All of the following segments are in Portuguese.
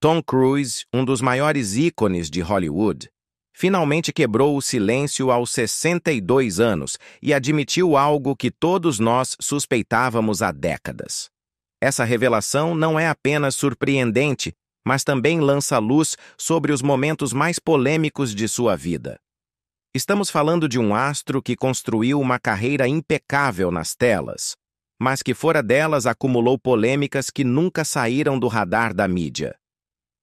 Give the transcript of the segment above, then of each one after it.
Tom Cruise, um dos maiores ícones de Hollywood, finalmente quebrou o silêncio aos 62 anos e admitiu algo que todos nós suspeitávamos há décadas. Essa revelação não é apenas surpreendente, mas também lança luz sobre os momentos mais polêmicos de sua vida. Estamos falando de um astro que construiu uma carreira impecável nas telas, mas que fora delas acumulou polêmicas que nunca saíram do radar da mídia.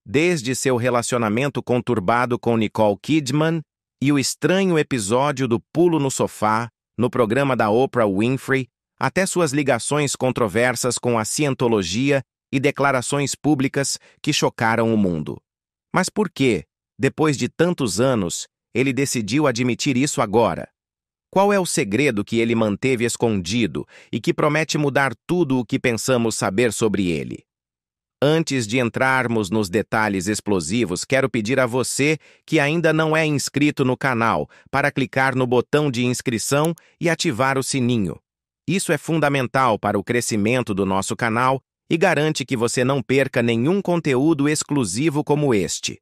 Desde seu relacionamento conturbado com Nicole Kidman e o estranho episódio do pulo no sofá, no programa da Oprah Winfrey, até suas ligações controversas com a cientologia e declarações públicas que chocaram o mundo. Mas por que, depois de tantos anos, ele decidiu admitir isso agora? Qual é o segredo que ele manteve escondido e que promete mudar tudo o que pensamos saber sobre ele? Antes de entrarmos nos detalhes explosivos, quero pedir a você que ainda não é inscrito no canal para clicar no botão de inscrição e ativar o sininho. Isso é fundamental para o crescimento do nosso canal e garante que você não perca nenhum conteúdo exclusivo como este.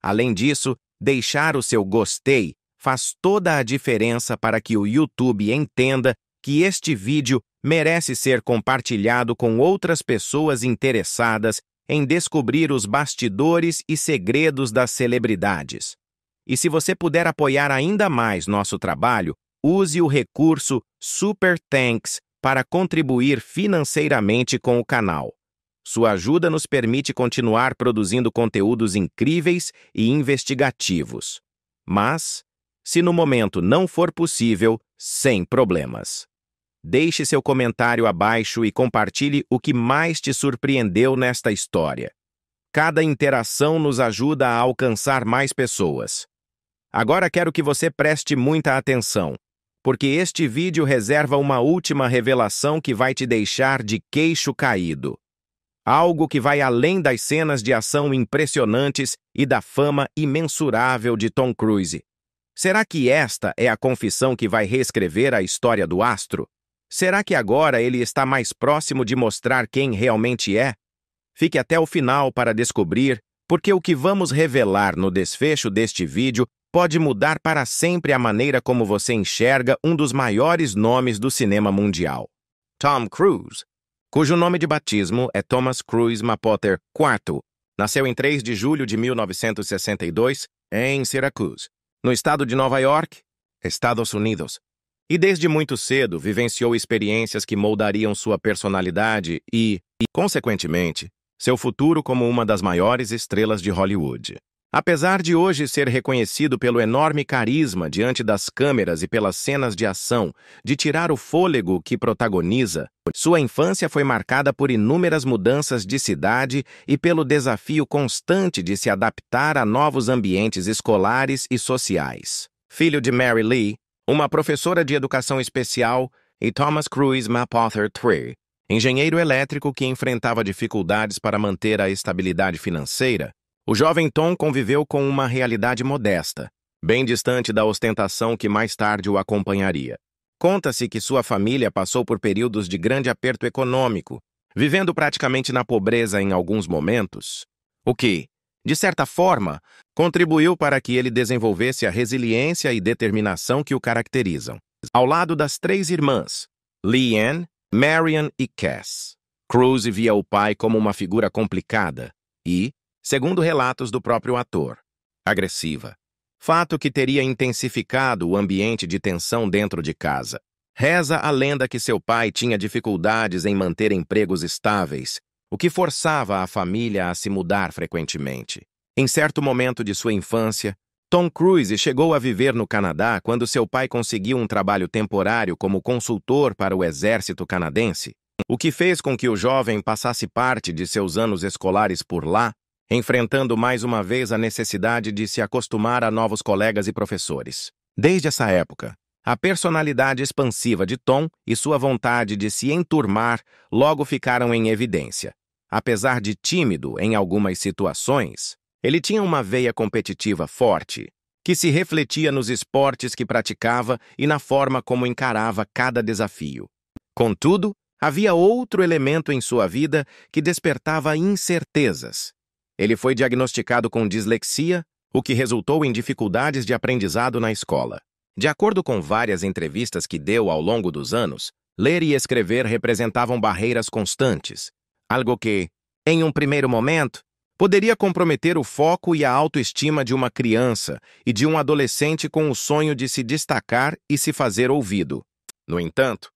Além disso, deixar o seu gostei faz toda a diferença para que o YouTube entenda que este vídeo merece ser compartilhado com outras pessoas interessadas em descobrir os bastidores e segredos das celebridades. E se você puder apoiar ainda mais nosso trabalho, use o recurso Super Thanks para contribuir financeiramente com o canal. Sua ajuda nos permite continuar produzindo conteúdos incríveis e investigativos. Mas, se no momento não for possível, sem problemas. Deixe seu comentário abaixo e compartilhe o que mais te surpreendeu nesta história. Cada interação nos ajuda a alcançar mais pessoas. Agora quero que você preste muita atenção, porque este vídeo reserva uma última revelação que vai te deixar de queixo caído. Algo que vai além das cenas de ação impressionantes e da fama imensurável de Tom Cruise. Será que esta é a confissão que vai reescrever a história do astro? Será que agora ele está mais próximo de mostrar quem realmente é? Fique até o final para descobrir, porque o que vamos revelar no desfecho deste vídeo pode mudar para sempre a maneira como você enxerga um dos maiores nomes do cinema mundial. Tom Cruise, cujo nome de batismo é Thomas Cruise Mapother IV, nasceu em 3 de julho de 1962 em Syracuse, no estado de Nova York, Estados Unidos. E desde muito cedo vivenciou experiências que moldariam sua personalidade e, consequentemente, seu futuro como uma das maiores estrelas de Hollywood. Apesar de hoje ser reconhecido pelo enorme carisma diante das câmeras e pelas cenas de ação, de tirar o fôlego que protagoniza, sua infância foi marcada por inúmeras mudanças de cidade e pelo desafio constante de se adaptar a novos ambientes escolares e sociais. Filho de Mary Lee, uma professora de educação especial, e Thomas Cruise Mapother III, engenheiro elétrico que enfrentava dificuldades para manter a estabilidade financeira, o jovem Tom conviveu com uma realidade modesta, bem distante da ostentação que mais tarde o acompanharia. Conta-se que sua família passou por períodos de grande aperto econômico, vivendo praticamente na pobreza em alguns momentos, o que, de certa forma, contribuiu para que ele desenvolvesse a resiliência e determinação que o caracterizam. Ao lado das 3 irmãs, Leanne, Marian e Cass, Cruise via o pai como uma figura complicada e, segundo relatos do próprio ator, agressiva. Fato que teria intensificado o ambiente de tensão dentro de casa. Reza a lenda que seu pai tinha dificuldades em manter empregos estáveis, o que forçava a família a se mudar frequentemente. Em certo momento de sua infância, Tom Cruise chegou a viver no Canadá quando seu pai conseguiu um trabalho temporário como consultor para o exército canadense, o que fez com que o jovem passasse parte de seus anos escolares por lá, enfrentando mais uma vez a necessidade de se acostumar a novos colegas e professores. Desde essa época, a personalidade expansiva de Tom e sua vontade de se enturmar logo ficaram em evidência. Apesar de tímido em algumas situações, ele tinha uma veia competitiva forte, que se refletia nos esportes que praticava e na forma como encarava cada desafio. Contudo, havia outro elemento em sua vida que despertava incertezas. Ele foi diagnosticado com dislexia, o que resultou em dificuldades de aprendizado na escola. De acordo com várias entrevistas que deu ao longo dos anos, ler e escrever representavam barreiras constantes, algo que, em um primeiro momento, poderia comprometer o foco e a autoestima de uma criança e de um adolescente com o sonho de se destacar e se fazer ouvido. No entanto,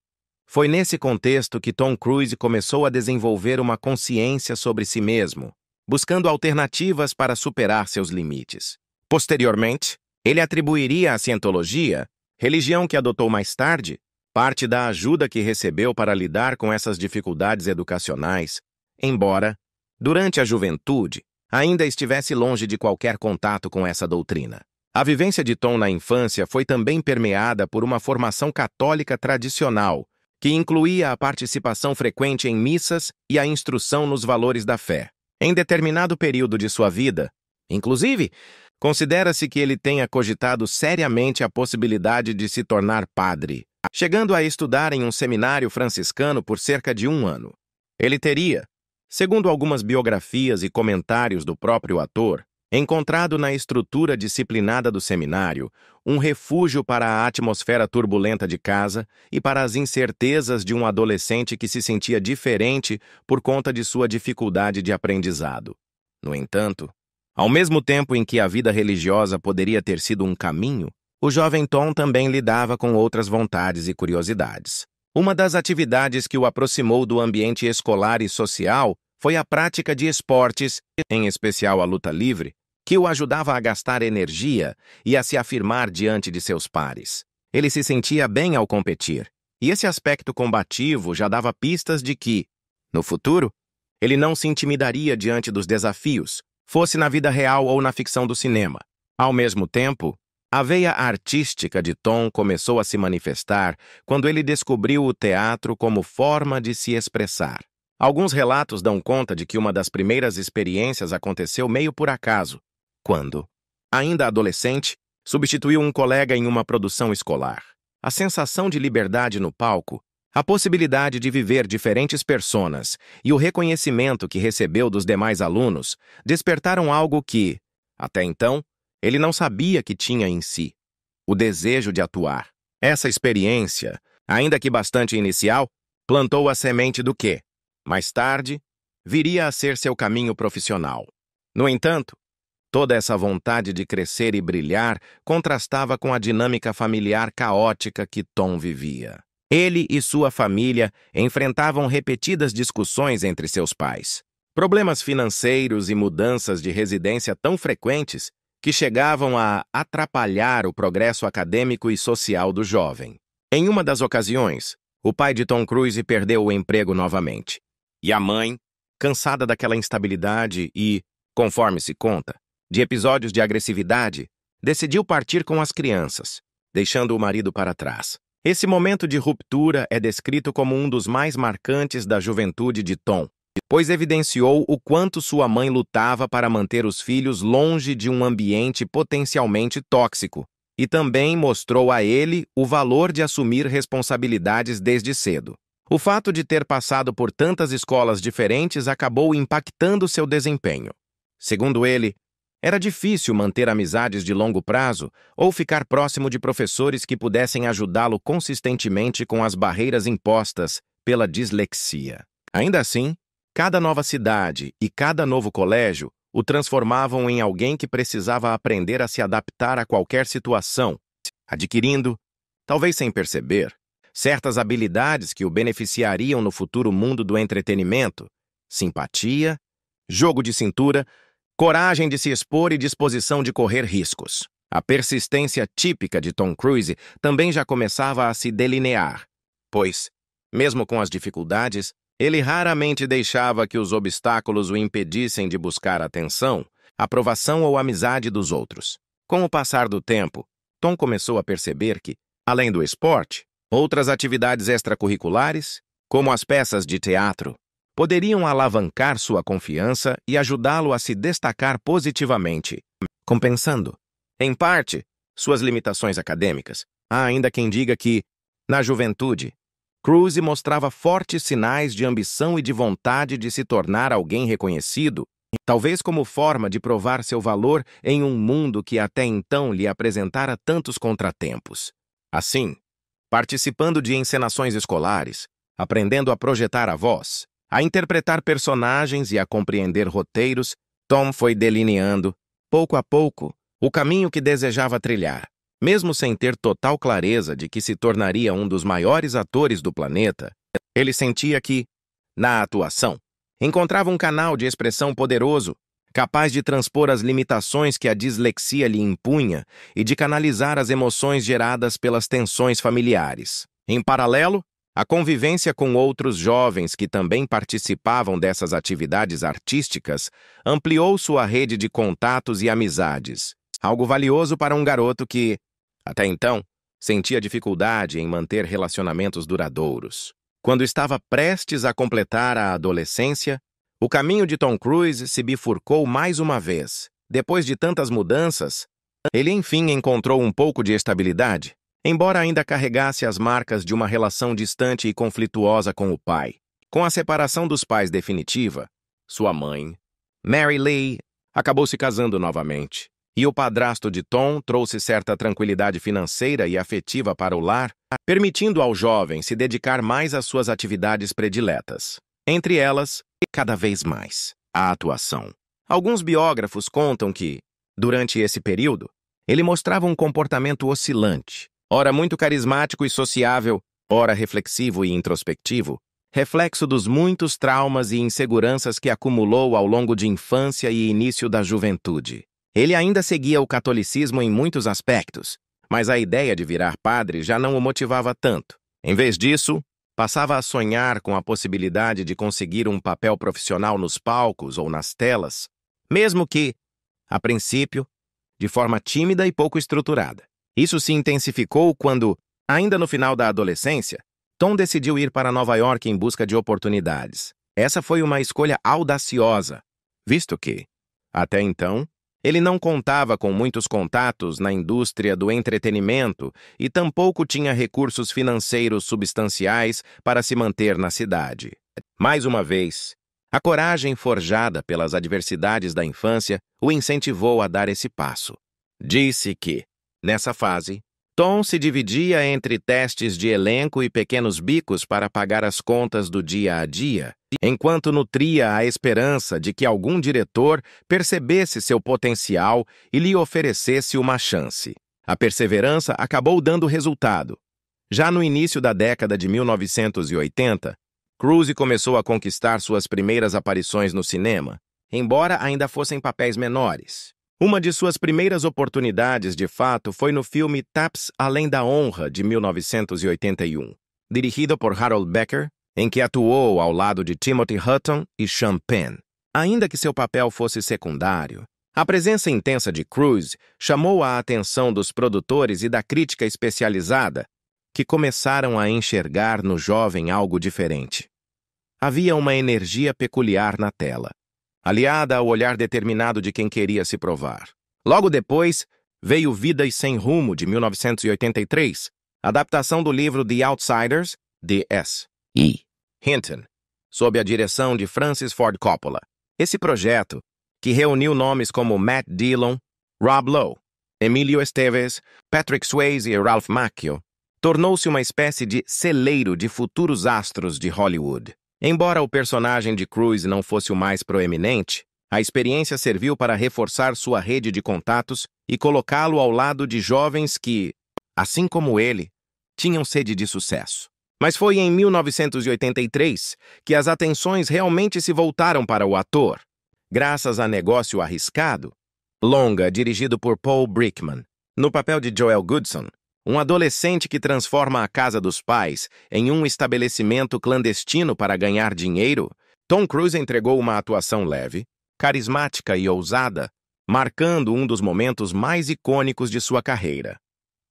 foi nesse contexto que Tom Cruise começou a desenvolver uma consciência sobre si mesmo, buscando alternativas para superar seus limites. Posteriormente, ele atribuiria à Scientologia, religião que adotou mais tarde, parte da ajuda que recebeu para lidar com essas dificuldades educacionais, embora, durante a juventude, ainda estivesse longe de qualquer contato com essa doutrina. A vivência de Tom na infância foi também permeada por uma formação católica tradicional, que incluía a participação frequente em missas e a instrução nos valores da fé. Em determinado período de sua vida, inclusive, considera-se que ele tenha cogitado seriamente a possibilidade de se tornar padre, chegando a estudar em um seminário franciscano por cerca de 1 ano. Ele teria, segundo algumas biografias e comentários do próprio ator, encontrado na estrutura disciplinada do seminário um refúgio para a atmosfera turbulenta de casa e para as incertezas de um adolescente que se sentia diferente por conta de sua dificuldade de aprendizado. No entanto, ao mesmo tempo em que a vida religiosa poderia ter sido um caminho, o jovem Tom também lidava com outras vontades e curiosidades. Uma das atividades que o aproximou do ambiente escolar e social foi a prática de esportes, em especial a luta livre, que o ajudava a gastar energia e a se afirmar diante de seus pares. Ele se sentia bem ao competir, e esse aspecto combativo já dava pistas de que, no futuro, ele não se intimidaria diante dos desafios, fosse na vida real ou na ficção do cinema. Ao mesmo tempo, a veia artística de Tom começou a se manifestar quando ele descobriu o teatro como forma de se expressar. Alguns relatos dão conta de que uma das primeiras experiências aconteceu meio por acaso, quando, ainda adolescente, substituiu um colega em uma produção escolar. A sensação de liberdade no palco, a possibilidade de viver diferentes personas e o reconhecimento que recebeu dos demais alunos despertaram algo que, até então, ele não sabia que tinha em si: o desejo de atuar. Essa experiência, ainda que bastante inicial, plantou a semente do que, mais tarde, viria a ser seu caminho profissional. No entanto, toda essa vontade de crescer e brilhar contrastava com a dinâmica familiar caótica que Tom vivia. Ele e sua família enfrentavam repetidas discussões entre seus pais. Problemas financeiros e mudanças de residência tão frequentes que chegavam a atrapalhar o progresso acadêmico e social do jovem. Em uma das ocasiões, o pai de Tom Cruise perdeu o emprego novamente. E a mãe, cansada daquela instabilidade e, conforme se conta, de episódios de agressividade, decidiu partir com as crianças, deixando o marido para trás. Esse momento de ruptura é descrito como um dos mais marcantes da juventude de Tom, pois evidenciou o quanto sua mãe lutava para manter os filhos longe de um ambiente potencialmente tóxico, e também mostrou a ele o valor de assumir responsabilidades desde cedo. O fato de ter passado por tantas escolas diferentes acabou impactando seu desempenho. Segundo ele, era difícil manter amizades de longo prazo ou ficar próximo de professores que pudessem ajudá-lo consistentemente com as barreiras impostas pela dislexia. Ainda assim, cada nova cidade e cada novo colégio o transformavam em alguém que precisava aprender a se adaptar a qualquer situação, adquirindo, talvez sem perceber, certas habilidades que o beneficiariam no futuro mundo do entretenimento: simpatia, jogo de cintura, coragem de se expor e disposição de correr riscos. A persistência típica de Tom Cruise também já começava a se delinear, pois, mesmo com as dificuldades, ele raramente deixava que os obstáculos o impedissem de buscar atenção, aprovação ou amizade dos outros. Com o passar do tempo, Tom começou a perceber que, além do esporte, outras atividades extracurriculares, como as peças de teatro, poderiam alavancar sua confiança e ajudá-lo a se destacar positivamente, compensando, em parte, suas limitações acadêmicas. Há ainda quem diga que, na juventude, Cruise mostrava fortes sinais de ambição e de vontade de se tornar alguém reconhecido, talvez como forma de provar seu valor em um mundo que até então lhe apresentara tantos contratempos. Assim, participando de encenações escolares, aprendendo a projetar a voz, a interpretar personagens e a compreender roteiros, Tom foi delineando, pouco a pouco, o caminho que desejava trilhar. Mesmo sem ter total clareza de que se tornaria um dos maiores atores do planeta, ele sentia que, na atuação, encontrava um canal de expressão poderoso, capaz de transpor as limitações que a dislexia lhe impunha e de canalizar as emoções geradas pelas tensões familiares. Em paralelo, a convivência com outros jovens que também participavam dessas atividades artísticas ampliou sua rede de contatos e amizades, algo valioso para um garoto que, até então, sentia dificuldade em manter relacionamentos duradouros. Quando estava prestes a completar a adolescência, o caminho de Tom Cruise se bifurcou mais uma vez. Depois de tantas mudanças, ele enfim encontrou um pouco de estabilidade, embora ainda carregasse as marcas de uma relação distante e conflituosa com o pai. Com a separação dos pais definitiva, sua mãe, Mary Lee, acabou se casando novamente, e o padrasto de Tom trouxe certa tranquilidade financeira e afetiva para o lar, permitindo ao jovem se dedicar mais às suas atividades prediletas. Entre elas, cada vez mais, a atuação. Alguns biógrafos contam que, durante esse período, ele mostrava um comportamento oscilante, ora muito carismático e sociável, ora reflexivo e introspectivo, reflexo dos muitos traumas e inseguranças que acumulou ao longo de infância e início da juventude. Ele ainda seguia o catolicismo em muitos aspectos, mas a ideia de virar padre já não o motivava tanto. Em vez disso, passava a sonhar com a possibilidade de conseguir um papel profissional nos palcos ou nas telas, mesmo que, a princípio, de forma tímida e pouco estruturada. Isso se intensificou quando, ainda no final da adolescência, Tom decidiu ir para Nova York em busca de oportunidades. Essa foi uma escolha audaciosa, visto que, até então, ele não contava com muitos contatos na indústria do entretenimento e tampouco tinha recursos financeiros substanciais para se manter na cidade. Mais uma vez, a coragem forjada pelas adversidades da infância o incentivou a dar esse passo. Disse que, nessa fase, Tom se dividia entre testes de elenco e pequenos bicos para pagar as contas do dia a dia, enquanto nutria a esperança de que algum diretor percebesse seu potencial e lhe oferecesse uma chance. A perseverança acabou dando resultado. Já no início da década de 1980, Cruise começou a conquistar suas primeiras aparições no cinema, embora ainda fossem papéis menores. Uma de suas primeiras oportunidades, de fato, foi no filme Taps Além da Honra, de 1981, dirigido por Harold Becker, em que atuou ao lado de Timothy Hutton e Sean Penn. Ainda que seu papel fosse secundário, a presença intensa de Cruise chamou a atenção dos produtores e da crítica especializada, que começaram a enxergar no jovem algo diferente. Havia uma energia peculiar na tela, aliada ao olhar determinado de quem queria se provar. Logo depois, veio Vidas Sem Rumo, de 1983, adaptação do livro The Outsiders, de S. E. Hinton, sob a direção de Francis Ford Coppola. Esse projeto, que reuniu nomes como Matt Dillon, Rob Lowe, Emilio Estevez, Patrick Swayze e Ralph Macchio, tornou-se uma espécie de celeiro de futuros astros de Hollywood. Embora o personagem de Cruise não fosse o mais proeminente, a experiência serviu para reforçar sua rede de contatos e colocá-lo ao lado de jovens que, assim como ele, tinham sede de sucesso. Mas foi em 1983 que as atenções realmente se voltaram para o ator, graças a Negócio Arriscado, longa dirigido por Paul Brickman, no papel de Joel Goodson, um adolescente que transforma a casa dos pais em um estabelecimento clandestino para ganhar dinheiro. Tom Cruise entregou uma atuação leve, carismática e ousada, marcando um dos momentos mais icônicos de sua carreira.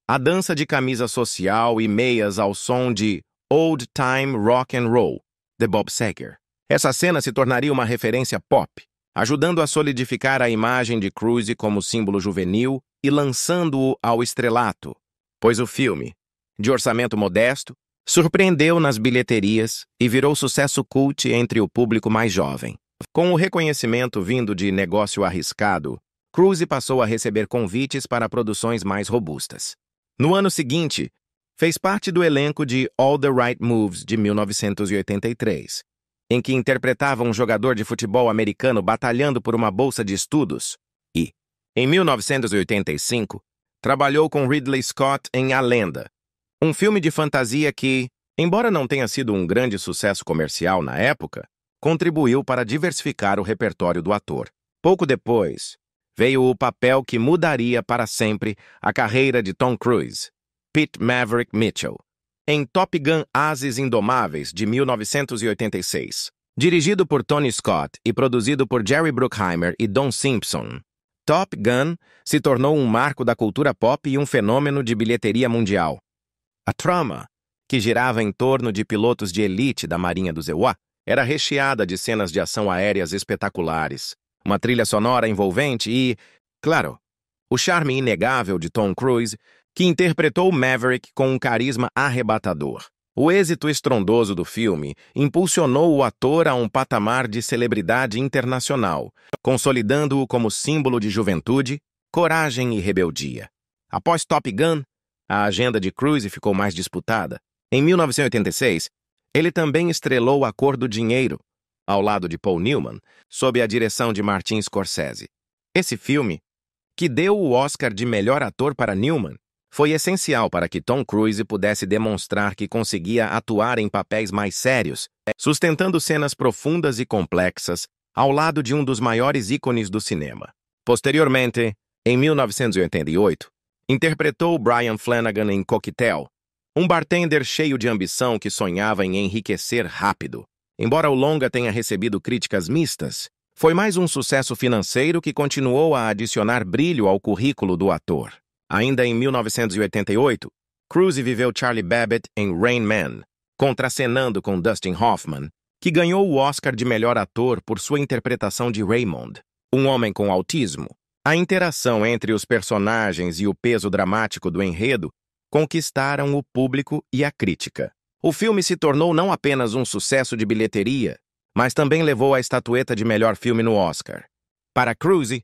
A dança de camisa social e meias ao som de Old Time Rock and Roll, de Bob Seger. Essa cena se tornaria uma referência pop, ajudando a solidificar a imagem de Cruise como símbolo juvenil e lançando-o ao estrelato, pois o filme, de orçamento modesto, surpreendeu nas bilheterias e virou sucesso cult entre o público mais jovem. Com o reconhecimento vindo de negócio arriscado, Cruise passou a receber convites para produções mais robustas. No ano seguinte, fez parte do elenco de All the Right Moves de 1983, em que interpretava um jogador de futebol americano batalhando por uma bolsa de estudos, e, em 1985, trabalhou com Ridley Scott em A Lenda, um filme de fantasia que, embora não tenha sido um grande sucesso comercial na época, contribuiu para diversificar o repertório do ator. Pouco depois, veio o papel que mudaria para sempre a carreira de Tom Cruise, Pete Maverick Mitchell, em Top Gun: Ases Indomáveis, de 1986. Dirigido por Tony Scott e produzido por Jerry Bruckheimer e Don Simpson, Top Gun se tornou um marco da cultura pop e um fenômeno de bilheteria mundial. A trama, que girava em torno de pilotos de elite da Marinha dos EUA, era recheada de cenas de ação aéreas espetaculares, uma trilha sonora envolvente e, claro, o charme inegável de Tom Cruise, que interpretou Maverick com um carisma arrebatador. O êxito estrondoso do filme impulsionou o ator a um patamar de celebridade internacional, consolidando-o como símbolo de juventude, coragem e rebeldia. Após Top Gun, a agenda de Cruise ficou mais disputada. Em 1986, ele também estrelou A Cor do Dinheiro, ao lado de Paul Newman, sob a direção de Martin Scorsese. Esse filme, que deu o Oscar de melhor ator para Newman, foi essencial para que Tom Cruise pudesse demonstrar que conseguia atuar em papéis mais sérios, sustentando cenas profundas e complexas, ao lado de um dos maiores ícones do cinema. Posteriormente, em 1988, interpretou Brian Flanagan em Cocktail, um bartender cheio de ambição que sonhava em enriquecer rápido. Embora o longa tenha recebido críticas mistas, foi mais um sucesso financeiro que continuou a adicionar brilho ao currículo do ator. Ainda em 1988, Cruise viveu Charlie Babbitt em Rain Man, contracenando com Dustin Hoffman, que ganhou o Oscar de melhor ator por sua interpretação de Raymond, um homem com autismo. A interação entre os personagens e o peso dramático do enredo conquistaram o público e a crítica. O filme se tornou não apenas um sucesso de bilheteria, mas também levou a estatueta de melhor filme no Oscar. Para Cruise,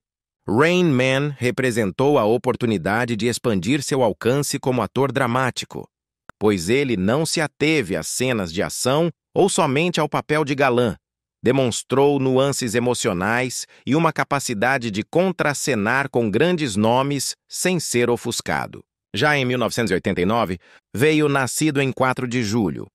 Rain Man representou a oportunidade de expandir seu alcance como ator dramático, pois ele não se ateve às cenas de ação ou somente ao papel de galã. Demonstrou nuances emocionais e uma capacidade de contracenar com grandes nomes sem ser ofuscado. Já em 1989, veio Nascido em 4 de Julho,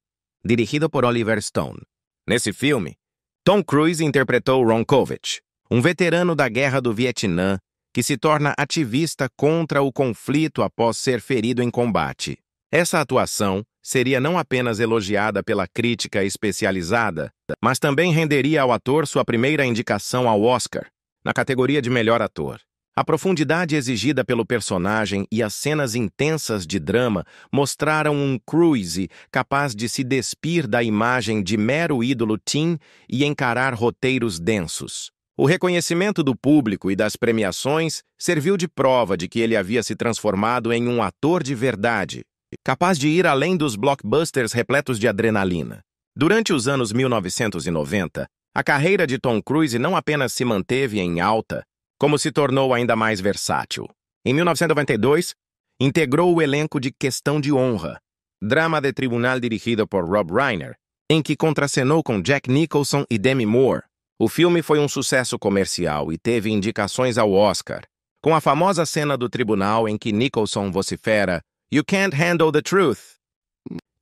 dirigido por Oliver Stone. Nesse filme, Tom Cruise interpretou Ron Kovic, um veterano da Guerra do Vietnã que se torna ativista contra o conflito após ser ferido em combate. Essa atuação seria não apenas elogiada pela crítica especializada, mas também renderia ao ator sua primeira indicação ao Oscar, na categoria de melhor ator. A profundidade exigida pelo personagem e as cenas intensas de drama mostraram um Cruise capaz de se despir da imagem de mero ídolo teen e encarar roteiros densos. O reconhecimento do público e das premiações serviu de prova de que ele havia se transformado em um ator de verdade, capaz de ir além dos blockbusters repletos de adrenalina. Durante os anos 1990, a carreira de Tom Cruise não apenas se manteve em alta, como se tornou ainda mais versátil. Em 1992, integrou o elenco de Questão de Honra, drama de tribunal dirigido por Rob Reiner, em que contracenou com Jack Nicholson e Demi Moore. O filme foi um sucesso comercial e teve indicações ao Oscar, com a famosa cena do tribunal em que Nicholson vocifera "You can't handle the truth".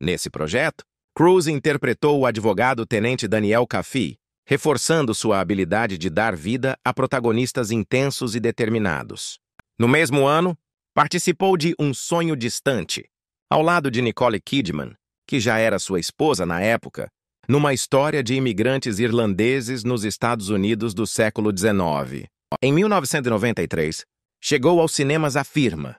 Nesse projeto, Cruise interpretou o advogado tenente Daniel Kaffee, reforçando sua habilidade de dar vida a protagonistas intensos e determinados. No mesmo ano, participou de Um Sonho Distante, ao lado de Nicole Kidman, que já era sua esposa na época, numa história de imigrantes irlandeses nos Estados Unidos do século XIX. Em 1993, chegou aos cinemas A Firma,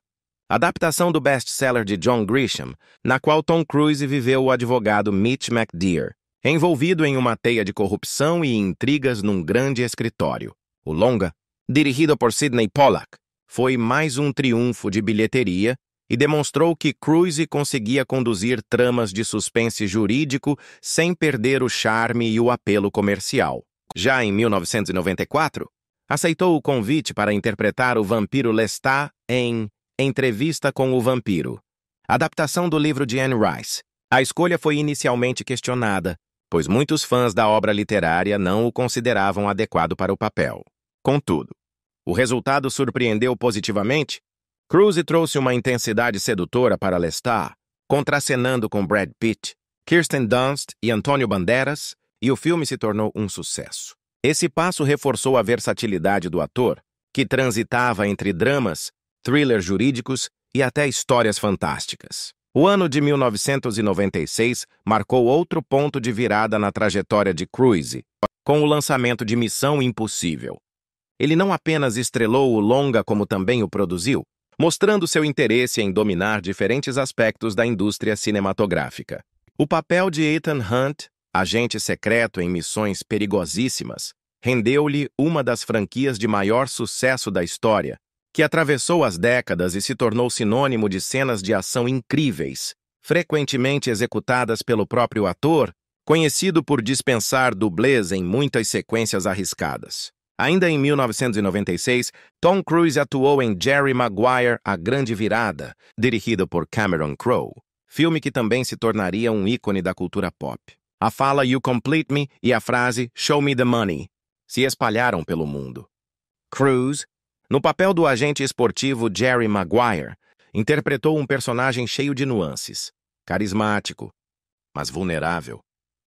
adaptação do best-seller de John Grisham, na qual Tom Cruise viveu o advogado Mitch McDear, envolvido em uma teia de corrupção e intrigas num grande escritório. O longa, dirigido por Sidney Pollack, foi mais um triunfo de bilheteria e demonstrou que Cruise conseguia conduzir tramas de suspense jurídico sem perder o charme e o apelo comercial. Já em 1994, aceitou o convite para interpretar o vampiro Lestat em Entrevista com o Vampiro, adaptação do livro de Anne Rice. A escolha foi inicialmente questionada, pois muitos fãs da obra literária não o consideravam adequado para o papel. Contudo, o resultado surpreendeu positivamente. Cruise trouxe uma intensidade sedutora para Lestat, contracenando com Brad Pitt, Kirsten Dunst e Antônio Banderas, e o filme se tornou um sucesso. Esse passo reforçou a versatilidade do ator, que transitava entre dramas, thrillers jurídicos e até histórias fantásticas. O ano de 1996 marcou outro ponto de virada na trajetória de Cruise, com o lançamento de Missão Impossível. Ele não apenas estrelou o longa como também o produziu, mostrando seu interesse em dominar diferentes aspectos da indústria cinematográfica. O papel de Ethan Hunt, agente secreto em missões perigosíssimas, rendeu-lhe uma das franquias de maior sucesso da história, que atravessou as décadas e se tornou sinônimo de cenas de ação incríveis, frequentemente executadas pelo próprio ator, conhecido por dispensar dublês em muitas sequências arriscadas. Ainda em 1996, Tom Cruise atuou em Jerry Maguire, A Grande Virada, dirigido por Cameron Crowe, filme que também se tornaria um ícone da cultura pop. A fala "You Complete Me" e a frase "Show Me the Money" se espalharam pelo mundo. Cruise, no papel do agente esportivo Jerry Maguire, interpretou um personagem cheio de nuances, carismático, mas vulnerável,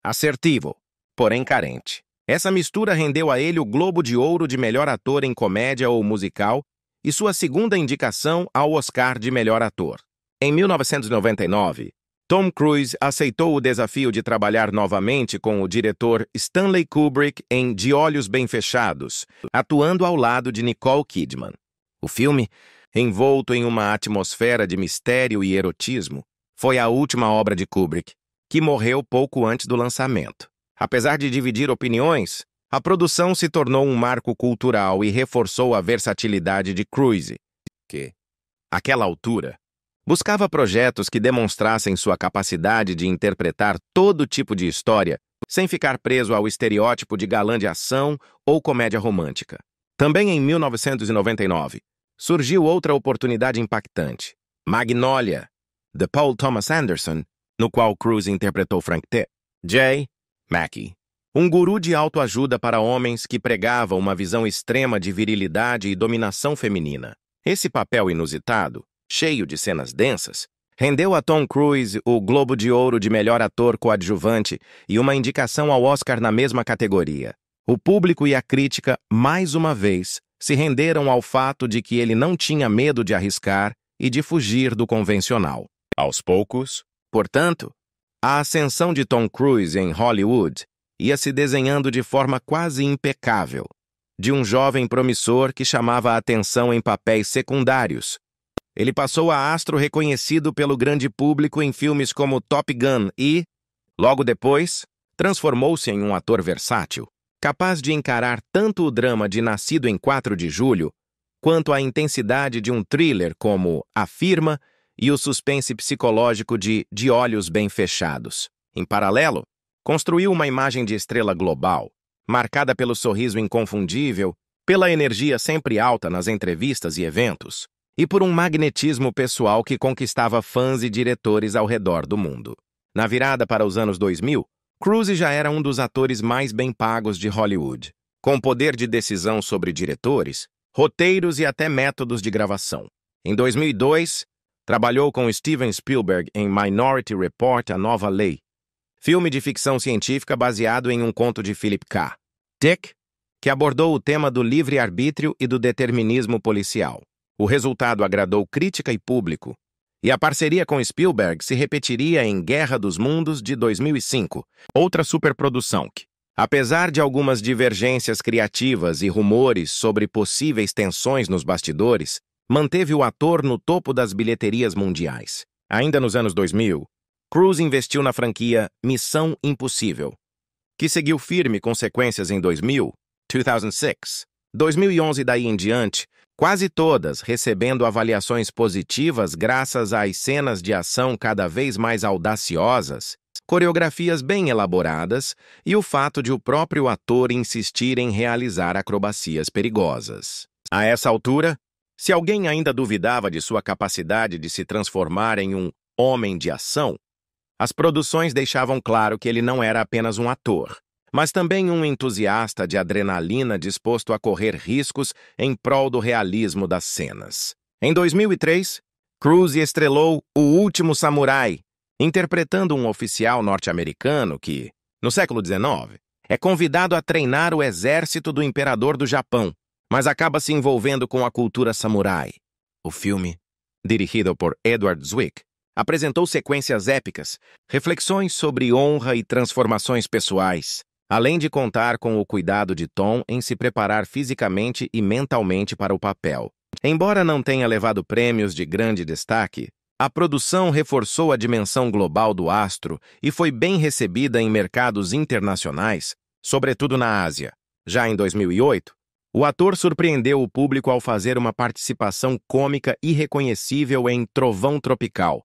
assertivo, porém carente. Essa mistura rendeu a ele o Globo de Ouro de melhor ator em comédia ou musical e sua segunda indicação ao Oscar de melhor ator. Em 1999, Tom Cruise aceitou o desafio de trabalhar novamente com o diretor Stanley Kubrick em De Olhos Bem Fechados, atuando ao lado de Nicole Kidman. O filme, envolto em uma atmosfera de mistério e erotismo, foi a última obra de Kubrick, que morreu pouco antes do lançamento. Apesar de dividir opiniões, a produção se tornou um marco cultural e reforçou a versatilidade de Cruise, que, àquela altura, buscava projetos que demonstrassem sua capacidade de interpretar todo tipo de história, sem ficar preso ao estereótipo de galã de ação ou comédia romântica. Também em 1999, surgiu outra oportunidade impactante, Magnolia, de Paul Thomas Anderson, no qual Cruise interpretou Frank T. J. Mackey, um guru de autoajuda para homens que pregava uma visão extrema de virilidade e dominação feminina. Esse papel inusitado, cheio de cenas densas, rendeu a Tom Cruise o Globo de Ouro de melhor ator coadjuvante e uma indicação ao Oscar na mesma categoria. O público e a crítica, mais uma vez, se renderam ao fato de que ele não tinha medo de arriscar e de fugir do convencional. Aos poucos, portanto, a ascensão de Tom Cruise em Hollywood ia se desenhando de forma quase impecável, de um jovem promissor que chamava a atenção em papéis secundários. Ele passou a astro reconhecido pelo grande público em filmes como Top Gun e, logo depois, transformou-se em um ator versátil, capaz de encarar tanto o drama de Nascido em 4 de Julho, quanto a intensidade de um thriller como A Firma e o suspense psicológico de Olhos Bem Fechados. Em paralelo, construiu uma imagem de estrela global, marcada pelo sorriso inconfundível, pela energia sempre alta nas entrevistas e eventos, e por um magnetismo pessoal que conquistava fãs e diretores ao redor do mundo. Na virada para os anos 2000, Cruise já era um dos atores mais bem pagos de Hollywood, com poder de decisão sobre diretores, roteiros e até métodos de gravação. Em 2002, trabalhou com Steven Spielberg em Minority Report, A Nova Lei, filme de ficção científica baseado em um conto de Philip K. Dick, que abordou o tema do livre-arbítrio e do determinismo policial. O resultado agradou crítica e público, e a parceria com Spielberg se repetiria em Guerra dos Mundos de 2005, outra superprodução que, apesar de algumas divergências criativas e rumores sobre possíveis tensões nos bastidores, manteve o ator no topo das bilheterias mundiais. Ainda nos anos 2000, Cruise investiu na franquia Missão Impossível, que seguiu firme com sequências em 2000, 2006, 2011 e daí em diante, quase todas recebendo avaliações positivas graças às cenas de ação cada vez mais audaciosas, coreografias bem elaboradas e o fato de o próprio ator insistir em realizar acrobacias perigosas. A essa altura, se alguém ainda duvidava de sua capacidade de se transformar em um homem de ação, as produções deixavam claro que ele não era apenas um ator, mas também um entusiasta de adrenalina disposto a correr riscos em prol do realismo das cenas. Em 2003, Cruise estrelou O Último Samurai, interpretando um oficial norte-americano que, no século XIX, é convidado a treinar o exército do imperador do Japão, mas acaba se envolvendo com a cultura samurai. O filme, dirigido por Edward Zwick, apresentou sequências épicas, reflexões sobre honra e transformações pessoais, além de contar com o cuidado de Tom em se preparar fisicamente e mentalmente para o papel. Embora não tenha levado prêmios de grande destaque, a produção reforçou a dimensão global do astro e foi bem recebida em mercados internacionais, sobretudo na Ásia. Já em 2008, o ator surpreendeu o público ao fazer uma participação cômica irreconhecível em Trovão Tropical,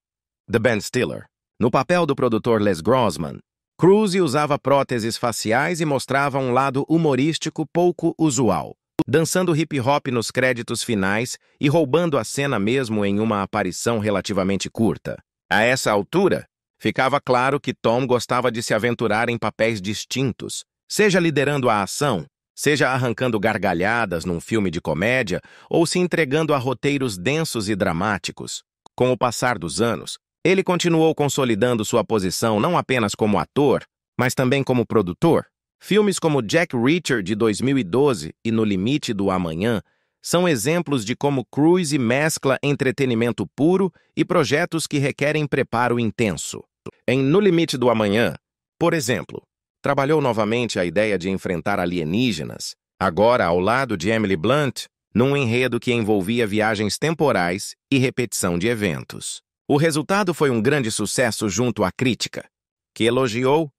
The Ben Stiller. No papel do produtor Les Grossman, Cruise usava próteses faciais e mostrava um lado humorístico pouco usual, dançando hip-hop nos créditos finais e roubando a cena mesmo em uma aparição relativamente curta. A essa altura, ficava claro que Tom gostava de se aventurar em papéis distintos, seja liderando a ação, seja arrancando gargalhadas num filme de comédia ou se entregando a roteiros densos e dramáticos. Com o passar dos anos, ele continuou consolidando sua posição não apenas como ator, mas também como produtor. Filmes como Jack Reacher, de 2012, e No Limite do Amanhã são exemplos de como Cruise mescla entretenimento puro e projetos que requerem preparo intenso. Em No Limite do Amanhã, por exemplo, trabalhou novamente a ideia de enfrentar alienígenas, agora ao lado de Emily Blunt, num enredo que envolvia viagens temporais e repetição de eventos. O resultado foi um grande sucesso junto à crítica, que elogiou,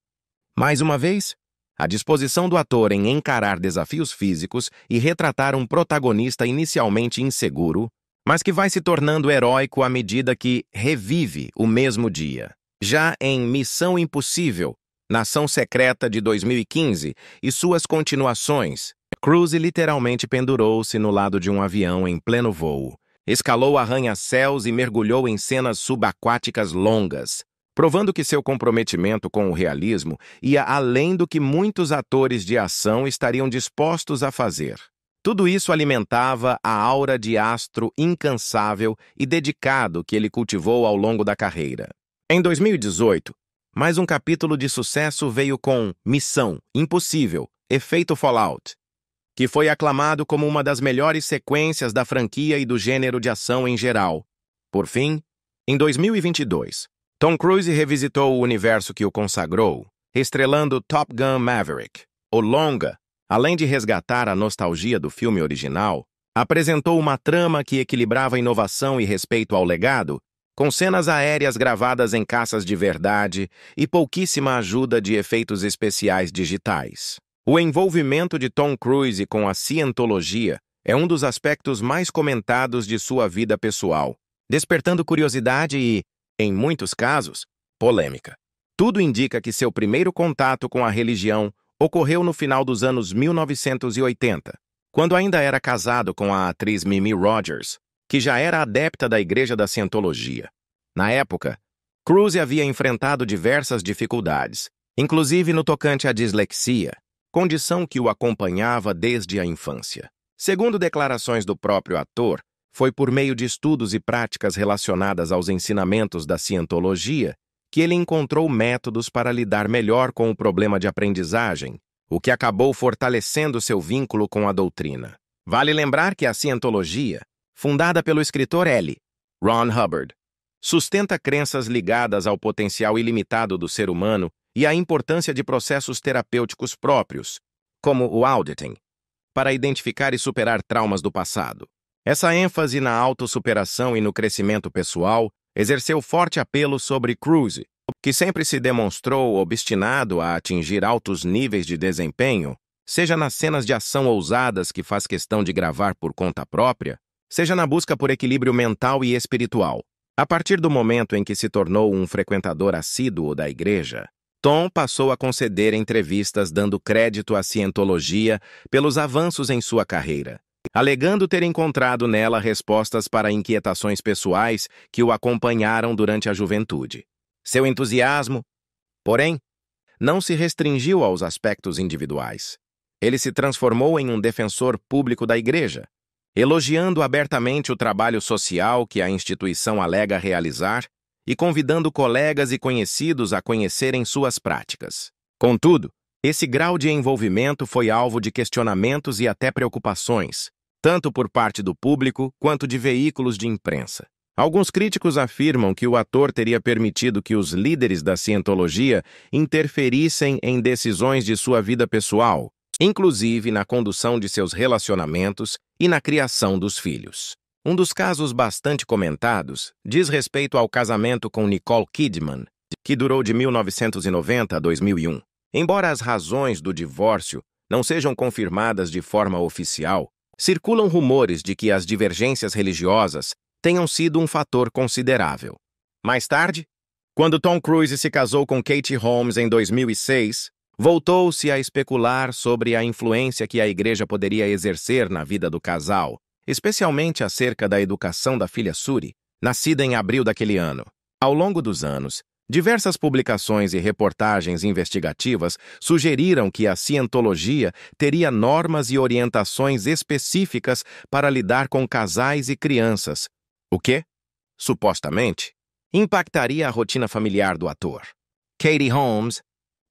mais uma vez, a disposição do ator em encarar desafios físicos e retratar um protagonista inicialmente inseguro, mas que vai se tornando heróico à medida que revive o mesmo dia. Já em Missão Impossível, Nação Secreta de 2015 e suas continuações, Cruise literalmente pendurou-se no lado de um avião em pleno voo, escalou arranha-céus e mergulhou em cenas subaquáticas longas, provando que seu comprometimento com o realismo ia além do que muitos atores de ação estariam dispostos a fazer. Tudo isso alimentava a aura de astro incansável e dedicado que ele cultivou ao longo da carreira. Em 2018, mais um capítulo de sucesso veio com Missão Impossível, Efeito Fallout, que foi aclamado como uma das melhores sequências da franquia e do gênero de ação em geral. Por fim, em 2022, Tom Cruise revisitou o universo que o consagrou, estrelando Top Gun Maverick. O longa, além de resgatar a nostalgia do filme original, apresentou uma trama que equilibrava inovação e respeito ao legado, com cenas aéreas gravadas em caças de verdade e pouquíssima ajuda de efeitos especiais digitais. O envolvimento de Tom Cruise com a cientologia é um dos aspectos mais comentados de sua vida pessoal, despertando curiosidade e, em muitos casos, polêmica. Tudo indica que seu primeiro contato com a religião ocorreu no final dos anos 1980, quando ainda era casado com a atriz Mimi Rogers, que já era adepta da Igreja da Cientologia. Na época, Cruise havia enfrentado diversas dificuldades, inclusive no tocante à dislexia, condição que o acompanhava desde a infância. Segundo declarações do próprio ator, foi por meio de estudos e práticas relacionadas aos ensinamentos da cientologia que ele encontrou métodos para lidar melhor com o problema de aprendizagem, o que acabou fortalecendo seu vínculo com a doutrina. Vale lembrar que a cientologia, fundada pelo escritor L. Ron Hubbard, sustenta crenças ligadas ao potencial ilimitado do ser humano e à importância de processos terapêuticos próprios, como o auditing, para identificar e superar traumas do passado. Essa ênfase na autossuperação e no crescimento pessoal exerceu forte apelo sobre Cruise, que sempre se demonstrou obstinado a atingir altos níveis de desempenho, seja nas cenas de ação ousadas que faz questão de gravar por conta própria, seja na busca por equilíbrio mental e espiritual. A partir do momento em que se tornou um frequentador assíduo da igreja, Tom passou a conceder entrevistas dando crédito à cientologia pelos avanços em sua carreira, alegando ter encontrado nela respostas para inquietações pessoais que o acompanharam durante a juventude. Seu entusiasmo, porém, não se restringiu aos aspectos individuais. Ele se transformou em um defensor público da Igreja, elogiando abertamente o trabalho social que a instituição alega realizar e convidando colegas e conhecidos a conhecerem suas práticas. Contudo, esse grau de envolvimento foi alvo de questionamentos e até preocupações, tanto por parte do público quanto de veículos de imprensa. Alguns críticos afirmam que o ator teria permitido que os líderes da cientologia interferissem em decisões de sua vida pessoal, inclusive na condução de seus relacionamentos e na criação dos filhos. Um dos casos bastante comentados diz respeito ao casamento com Nicole Kidman, que durou de 1990 a 2001. Embora as razões do divórcio não sejam confirmadas de forma oficial, circulam rumores de que as divergências religiosas tenham sido um fator considerável. Mais tarde, quando Tom Cruise se casou com Katie Holmes em 2006, voltou-se a especular sobre a influência que a igreja poderia exercer na vida do casal, especialmente acerca da educação da filha Suri, nascida em abril daquele ano. Ao longo dos anos, diversas publicações e reportagens investigativas sugeriram que a cientologia teria normas e orientações específicas para lidar com casais e crianças, o que, supostamente, impactaria a rotina familiar do ator. Katie Holmes,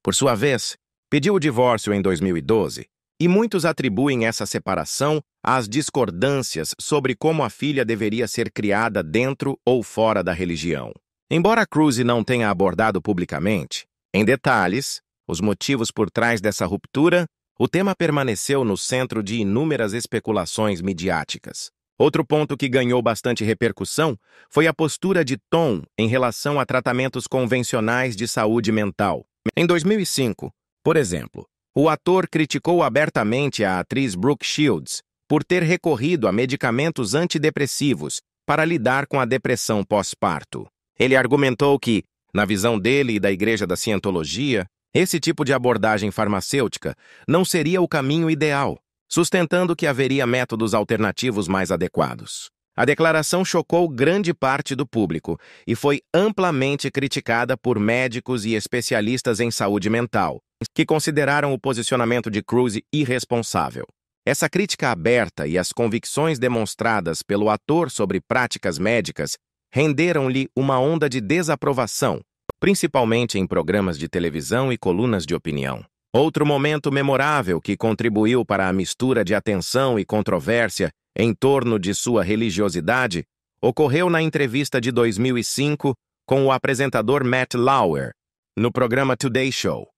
por sua vez, pediu o divórcio em 2012, e muitos atribuem essa separação às discordâncias sobre como a filha deveria ser criada dentro ou fora da religião. Embora Cruise não tenha abordado publicamente, em detalhes, os motivos por trás dessa ruptura, o tema permaneceu no centro de inúmeras especulações midiáticas. Outro ponto que ganhou bastante repercussão foi a postura de Tom em relação a tratamentos convencionais de saúde mental. Em 2005, por exemplo, o ator criticou abertamente a atriz Brooke Shields por ter recorrido a medicamentos antidepressivos para lidar com a depressão pós-parto. Ele argumentou que, na visão dele e da Igreja da Cientologia, esse tipo de abordagem farmacêutica não seria o caminho ideal, sustentando que haveria métodos alternativos mais adequados. A declaração chocou grande parte do público e foi amplamente criticada por médicos e especialistas em saúde mental, que consideraram o posicionamento de Cruise irresponsável. Essa crítica aberta e as convicções demonstradas pelo ator sobre práticas médicas renderam-lhe uma onda de desaprovação, principalmente em programas de televisão e colunas de opinião. Outro momento memorável que contribuiu para a mistura de atenção e controvérsia em torno de sua religiosidade ocorreu na entrevista de 2005 com o apresentador Matt Lauer, no programa Today Show.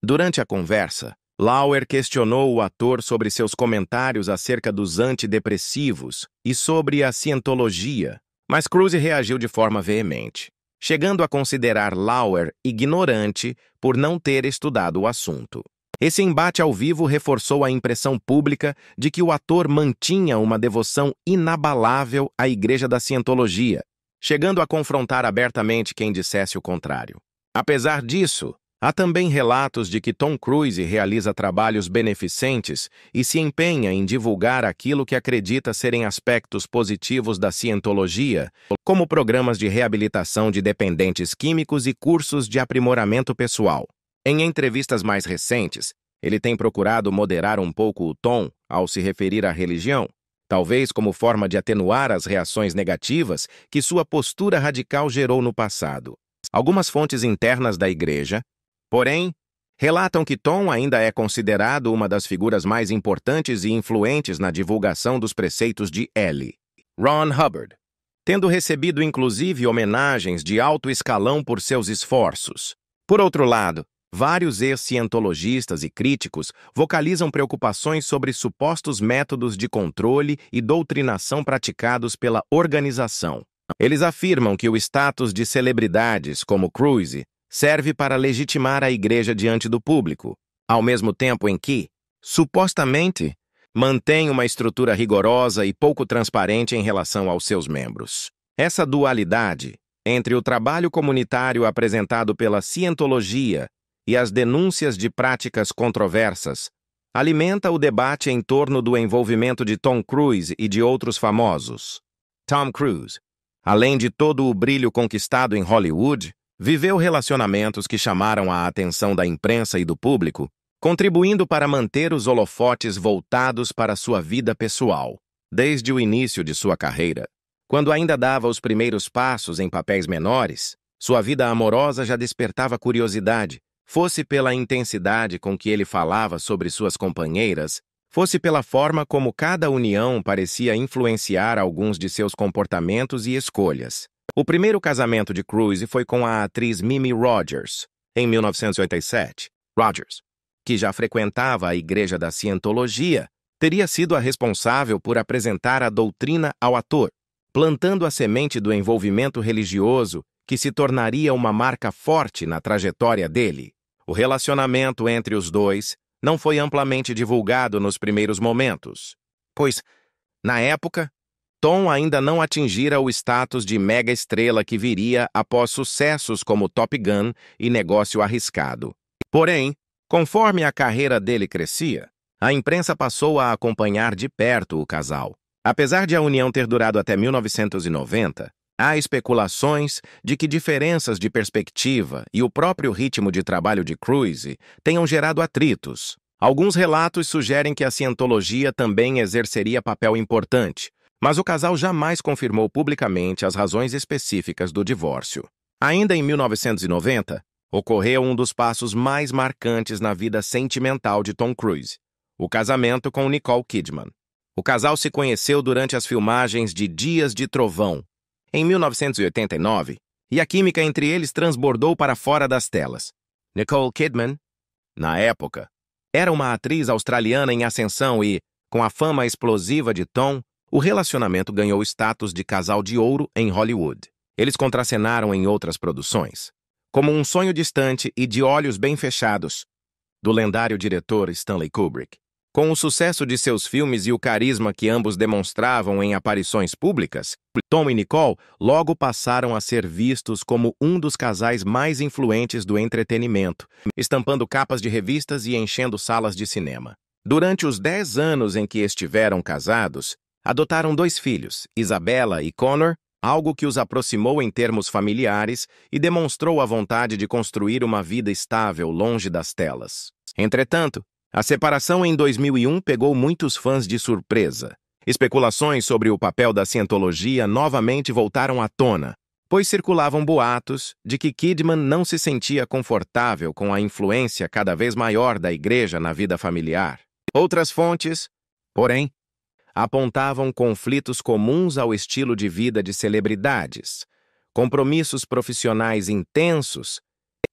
Durante a conversa, Lauer questionou o ator sobre seus comentários acerca dos antidepressivos e sobre a cientologia, mas Cruise reagiu de forma veemente, chegando a considerar Lauer ignorante por não ter estudado o assunto. Esse embate ao vivo reforçou a impressão pública de que o ator mantinha uma devoção inabalável à Igreja da Cientologia, chegando a confrontar abertamente quem dissesse o contrário. Apesar disso, há também relatos de que Tom Cruise realiza trabalhos beneficentes e se empenha em divulgar aquilo que acredita serem aspectos positivos da cientologia, como programas de reabilitação de dependentes químicos e cursos de aprimoramento pessoal. Em entrevistas mais recentes, ele tem procurado moderar um pouco o tom ao se referir à religião, talvez como forma de atenuar as reações negativas que sua postura radical gerou no passado. Algumas fontes internas da igreja, porém, relatam que Tom ainda é considerado uma das figuras mais importantes e influentes na divulgação dos preceitos de L. Ron Hubbard, tendo recebido inclusive homenagens de alto escalão por seus esforços. Por outro lado, vários ex-cientologistas e críticos vocalizam preocupações sobre supostos métodos de controle e doutrinação praticados pela organização. Eles afirmam que o status de celebridades como Cruise serve para legitimar a igreja diante do público, ao mesmo tempo em que, supostamente, mantém uma estrutura rigorosa e pouco transparente em relação aos seus membros. Essa dualidade entre o trabalho comunitário apresentado pela cientologia e as denúncias de práticas controversas, alimenta o debate em torno do envolvimento de Tom Cruise e de outros famosos. Tom Cruise, além de todo o brilho conquistado em Hollywood, viveu relacionamentos que chamaram a atenção da imprensa e do público, contribuindo para manter os holofotes voltados para sua vida pessoal. Desde o início de sua carreira, quando ainda dava os primeiros passos em papéis menores, sua vida amorosa já despertava curiosidade, fosse pela intensidade com que ele falava sobre suas companheiras, fosse pela forma como cada união parecia influenciar alguns de seus comportamentos e escolhas. O primeiro casamento de Cruise foi com a atriz Mimi Rogers, em 1987. Rogers, que já frequentava a Igreja da Cientologia, teria sido a responsável por apresentar a doutrina ao ator, plantando a semente do envolvimento religioso que se tornaria uma marca forte na trajetória dele. O relacionamento entre os dois não foi amplamente divulgado nos primeiros momentos, pois, na época, Tom ainda não atingira o status de mega estrela que viria após sucessos como Top Gun e Negócio Arriscado. Porém, conforme a carreira dele crescia, a imprensa passou a acompanhar de perto o casal. Apesar de a união ter durado até 1990, há especulações de que diferenças de perspectiva e o próprio ritmo de trabalho de Cruise tenham gerado atritos. Alguns relatos sugerem que a cientologia também exerceria papel importante, mas o casal jamais confirmou publicamente as razões específicas do divórcio. Ainda em 1990, ocorreu um dos passos mais marcantes na vida sentimental de Tom Cruise, o casamento com Nicole Kidman. O casal se conheceu durante as filmagens de Dias de Trovão, em 1989, e a química entre eles transbordou para fora das telas. Nicole Kidman, na época, era uma atriz australiana em ascensão e, com a fama explosiva de Tom, o relacionamento ganhou status de casal de ouro em Hollywood. Eles contracenaram em outras produções, como Um Sonho Distante e De Olhos Bem Fechados, do lendário diretor Stanley Kubrick. Com o sucesso de seus filmes e o carisma que ambos demonstravam em aparições públicas, Tom e Nicole logo passaram a ser vistos como um dos casais mais influentes do entretenimento, estampando capas de revistas e enchendo salas de cinema. Durante os 10 anos em que estiveram casados, adotaram 2 filhos, Isabella e Connor, algo que os aproximou em termos familiares e demonstrou a vontade de construir uma vida estável longe das telas. Entretanto, a separação em 2001 pegou muitos fãs de surpresa. Especulações sobre o papel da cientologia novamente voltaram à tona, pois circulavam boatos de que Kidman não se sentia confortável com a influência cada vez maior da igreja na vida familiar. Outras fontes, porém, apontavam conflitos comuns ao estilo de vida de celebridades, compromissos profissionais intensos,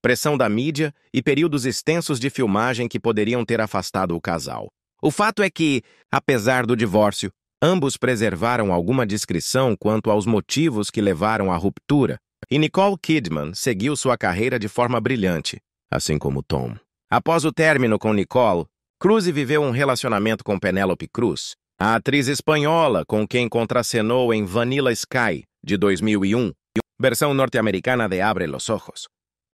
pressão da mídia e períodos extensos de filmagem que poderiam ter afastado o casal. O fato é que, apesar do divórcio, ambos preservaram alguma discrição quanto aos motivos que levaram à ruptura, e Nicole Kidman seguiu sua carreira de forma brilhante, assim como Tom. Após o término com Nicole, Cruise viveu um relacionamento com Penélope Cruz, a atriz espanhola com quem contracenou em Vanilla Sky, de 2001, versão norte-americana de Abre los Ojos.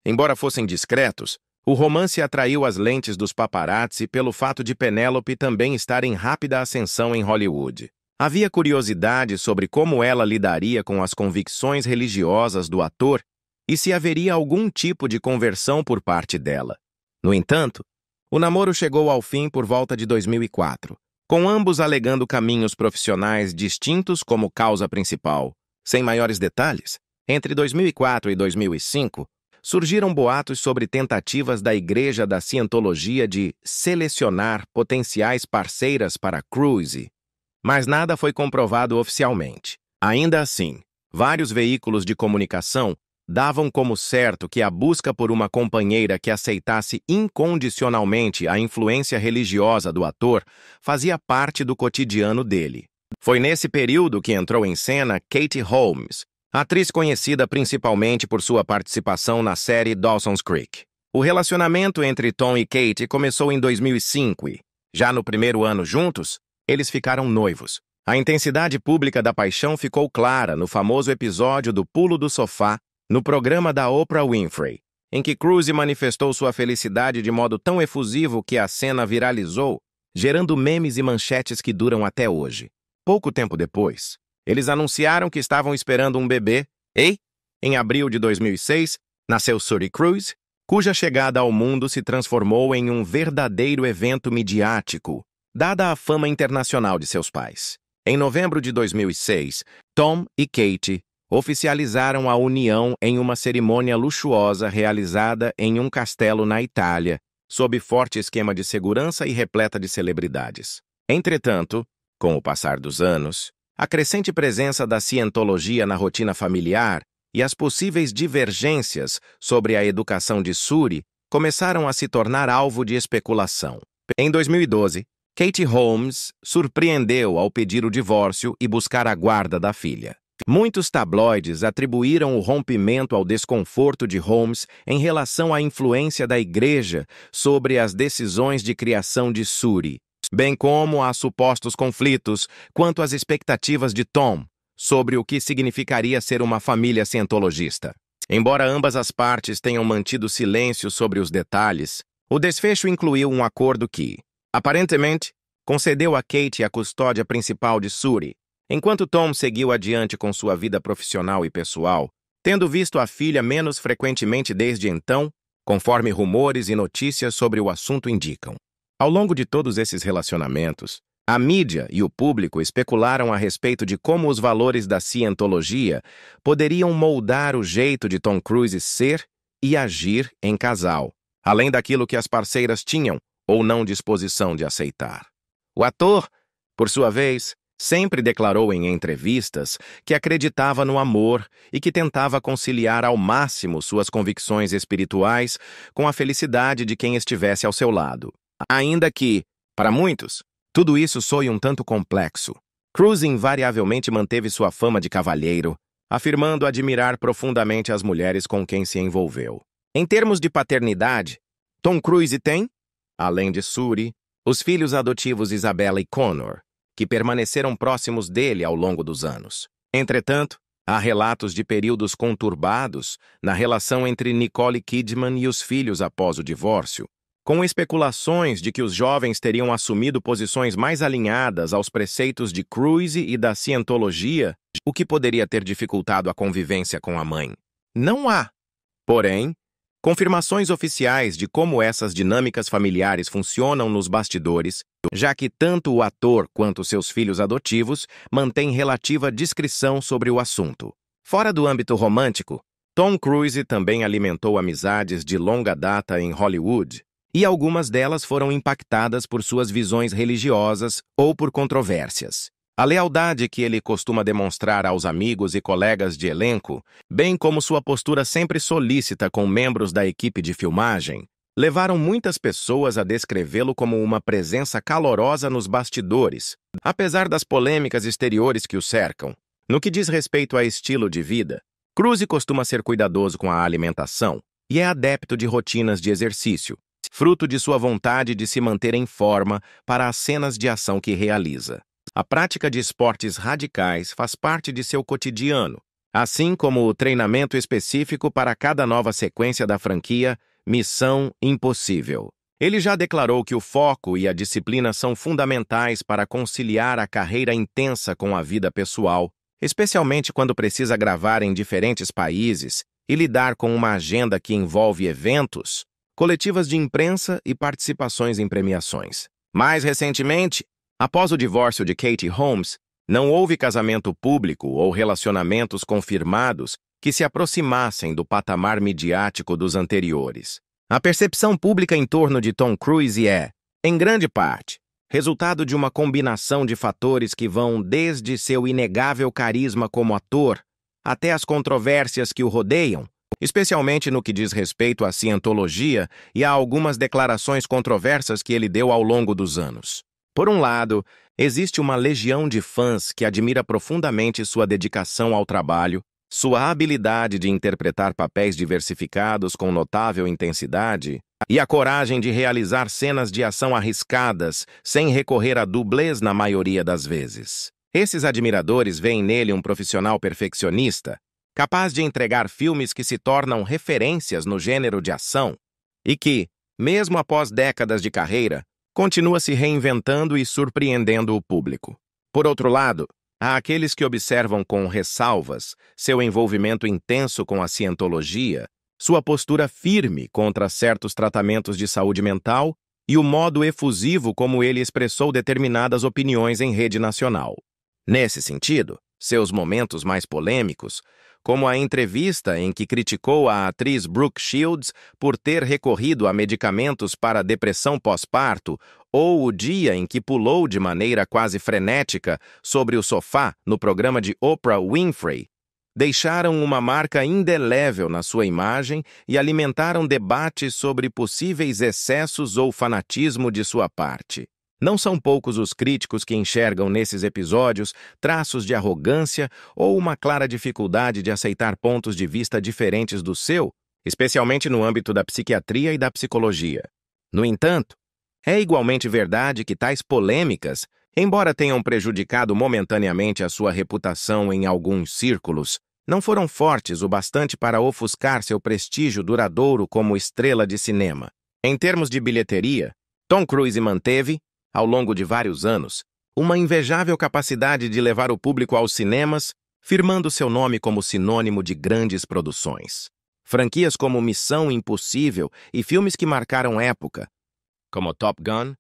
Embora fossem discretos, o romance atraiu as lentes dos paparazzi pelo fato de Penélope também estar em rápida ascensão em Hollywood. Havia curiosidade sobre como ela lidaria com as convicções religiosas do ator e se haveria algum tipo de conversão por parte dela. No entanto, o namoro chegou ao fim por volta de 2004, com ambos alegando caminhos profissionais distintos como causa principal. Sem maiores detalhes, entre 2004 e 2005, surgiram boatos sobre tentativas da Igreja da Cientologia de selecionar potenciais parceiras para Cruise, mas nada foi comprovado oficialmente. Ainda assim, vários veículos de comunicação davam como certo que a busca por uma companheira que aceitasse incondicionalmente a influência religiosa do ator fazia parte do cotidiano dele. Foi nesse período que entrou em cena Katie Holmes, atriz conhecida principalmente por sua participação na série Dawson's Creek. O relacionamento entre Tom e Kate começou em 2005 e, já no primeiro ano juntos, eles ficaram noivos. A intensidade pública da paixão ficou clara no famoso episódio do pulo do sofá no programa da Oprah Winfrey, em que Cruise manifestou sua felicidade de modo tão efusivo que a cena viralizou, gerando memes e manchetes que duram até hoje. Pouco tempo depois, eles anunciaram que estavam esperando um bebê e, em abril de 2006, nasceu Suri Cruise, cuja chegada ao mundo se transformou em um verdadeiro evento midiático, dada a fama internacional de seus pais. Em novembro de 2006, Tom e Kate oficializaram a união em uma cerimônia luxuosa realizada em um castelo na Itália, sob forte esquema de segurança e repleta de celebridades. Entretanto, com o passar dos anos, a crescente presença da cientologia na rotina familiar e as possíveis divergências sobre a educação de Suri começaram a se tornar alvo de especulação. Em 2012, Katie Holmes surpreendeu ao pedir o divórcio e buscar a guarda da filha. Muitos tabloides atribuíram o rompimento ao desconforto de Holmes em relação à influência da igreja sobre as decisões de criação de Suri, bem como a supostos conflitos quanto às expectativas de Tom sobre o que significaria ser uma família cientologista. Embora ambas as partes tenham mantido silêncio sobre os detalhes, o desfecho incluiu um acordo que, aparentemente, concedeu a Kate a custódia principal de Suri, enquanto Tom seguiu adiante com sua vida profissional e pessoal, tendo visto a filha menos frequentemente desde então, conforme rumores e notícias sobre o assunto indicam. Ao longo de todos esses relacionamentos, a mídia e o público especularam a respeito de como os valores da cientologia poderiam moldar o jeito de Tom Cruise ser e agir em casal, além daquilo que as parceiras tinham ou não disposição de aceitar. O ator, por sua vez, sempre declarou em entrevistas que acreditava no amor e que tentava conciliar ao máximo suas convicções espirituais com a felicidade de quem estivesse ao seu lado. Ainda que, para muitos, tudo isso soe um tanto complexo. Cruise invariavelmente manteve sua fama de cavalheiro, afirmando admirar profundamente as mulheres com quem se envolveu. Em termos de paternidade, Tom Cruise tem, além de Suri, os filhos adotivos Isabella e Connor, que permaneceram próximos dele ao longo dos anos. Entretanto, há relatos de períodos conturbados na relação entre Nicole Kidman e os filhos após o divórcio, com especulações de que os jovens teriam assumido posições mais alinhadas aos preceitos de Cruise e da cientologia, o que poderia ter dificultado a convivência com a mãe. Não há, porém, confirmações oficiais de como essas dinâmicas familiares funcionam nos bastidores, já que tanto o ator quanto seus filhos adotivos mantêm relativa discrição sobre o assunto. Fora do âmbito romântico, Tom Cruise também alimentou amizades de longa data em Hollywood, e algumas delas foram impactadas por suas visões religiosas ou por controvérsias. A lealdade que ele costuma demonstrar aos amigos e colegas de elenco, bem como sua postura sempre solícita com membros da equipe de filmagem, levaram muitas pessoas a descrevê-lo como uma presença calorosa nos bastidores, apesar das polêmicas exteriores que o cercam. No que diz respeito a estilo de vida, Cruise costuma ser cuidadoso com a alimentação e é adepto de rotinas de exercício, fruto de sua vontade de se manter em forma para as cenas de ação que realiza. A prática de esportes radicais faz parte de seu cotidiano, assim como o treinamento específico para cada nova sequência da franquia Missão Impossível. Ele já declarou que o foco e a disciplina são fundamentais para conciliar a carreira intensa com a vida pessoal, especialmente quando precisa gravar em diferentes países e lidar com uma agenda que envolve eventos, coletivas de imprensa e participações em premiações. Mais recentemente, após o divórcio de Katie Holmes, não houve casamento público ou relacionamentos confirmados que se aproximassem do patamar midiático dos anteriores. A percepção pública em torno de Tom Cruise é, em grande parte, resultado de uma combinação de fatores que vão desde seu inegável carisma como ator até as controvérsias que o rodeiam, especialmente no que diz respeito à cientologia e a algumas declarações controversas que ele deu ao longo dos anos. Por um lado, existe uma legião de fãs que admira profundamente sua dedicação ao trabalho, sua habilidade de interpretar papéis diversificados com notável intensidade e a coragem de realizar cenas de ação arriscadas sem recorrer a dublês na maioria das vezes. Esses admiradores veem nele um profissional perfeccionista capaz de entregar filmes que se tornam referências no gênero de ação e que, mesmo após décadas de carreira, continua se reinventando e surpreendendo o público. Por outro lado, há aqueles que observam com ressalvas seu envolvimento intenso com a cientologia, sua postura firme contra certos tratamentos de saúde mental e o modo efusivo como ele expressou determinadas opiniões em rede nacional. Nesse sentido, seus momentos mais polêmicos, como a entrevista em que criticou a atriz Brooke Shields por ter recorrido a medicamentos para depressão pós-parto, ou o dia em que pulou de maneira quase frenética sobre o sofá no programa de Oprah Winfrey, deixaram uma marca indelével na sua imagem e alimentaram debates sobre possíveis excessos ou fanatismo de sua parte. Não são poucos os críticos que enxergam nesses episódios traços de arrogância ou uma clara dificuldade de aceitar pontos de vista diferentes do seu, especialmente no âmbito da psiquiatria e da psicologia. No entanto, é igualmente verdade que tais polêmicas, embora tenham prejudicado momentaneamente a sua reputação em alguns círculos, não foram fortes o bastante para ofuscar seu prestígio duradouro como estrela de cinema. Em termos de bilheteria, Tom Cruise manteve, ao longo de vários anos, uma invejável capacidade de levar o público aos cinemas, firmando seu nome como sinônimo de grandes produções. Franquias como Missão Impossível e filmes que marcaram época, como Top Gun,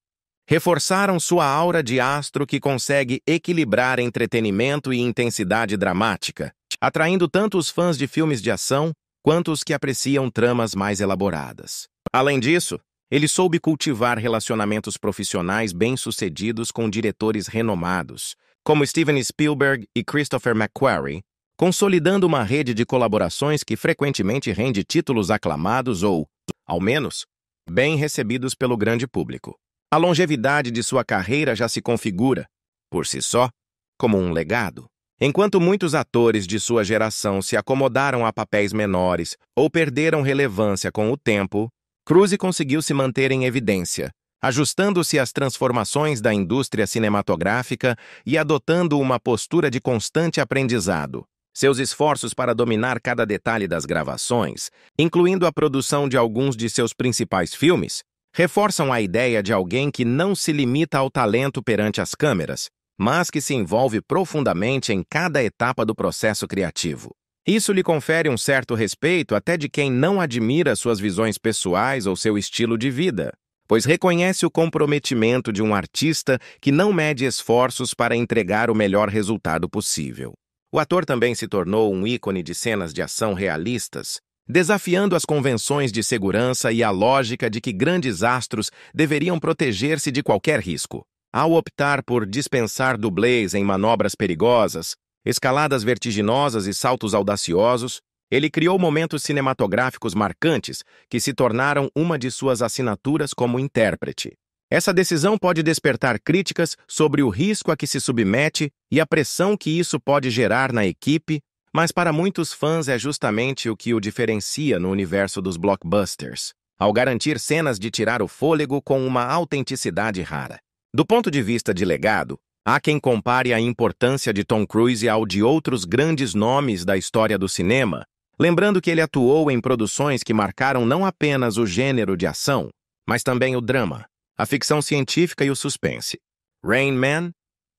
reforçaram sua aura de astro que consegue equilibrar entretenimento e intensidade dramática, atraindo tanto os fãs de filmes de ação quanto os que apreciam tramas mais elaboradas. Além disso, ele soube cultivar relacionamentos profissionais bem-sucedidos com diretores renomados, como Steven Spielberg e Christopher McQuarrie, consolidando uma rede de colaborações que frequentemente rende títulos aclamados ou, ao menos, bem recebidos pelo grande público. A longevidade de sua carreira já se configura, por si só, como um legado. Enquanto muitos atores de sua geração se acomodaram a papéis menores ou perderam relevância com o tempo, Cruise conseguiu se manter em evidência, ajustando-se às transformações da indústria cinematográfica e adotando uma postura de constante aprendizado. Seus esforços para dominar cada detalhe das gravações, incluindo a produção de alguns de seus principais filmes, reforçam a ideia de alguém que não se limita ao talento perante as câmeras, mas que se envolve profundamente em cada etapa do processo criativo. Isso lhe confere um certo respeito até de quem não admira suas visões pessoais ou seu estilo de vida, pois reconhece o comprometimento de um artista que não mede esforços para entregar o melhor resultado possível. O ator também se tornou um ícone de cenas de ação realistas, desafiando as convenções de segurança e a lógica de que grandes astros deveriam proteger-se de qualquer risco. Ao optar por dispensar dublês em manobras perigosas, escaladas vertiginosas e saltos audaciosos, ele criou momentos cinematográficos marcantes que se tornaram uma de suas assinaturas como intérprete. Essa decisão pode despertar críticas sobre o risco a que se submete e a pressão que isso pode gerar na equipe, mas para muitos fãs é justamente o que o diferencia no universo dos blockbusters, ao garantir cenas de tirar o fôlego com uma autenticidade rara. Do ponto de vista de legado, há quem compare a importância de Tom Cruise ao de outros grandes nomes da história do cinema, lembrando que ele atuou em produções que marcaram não apenas o gênero de ação, mas também o drama, a ficção científica e o suspense. Rain Man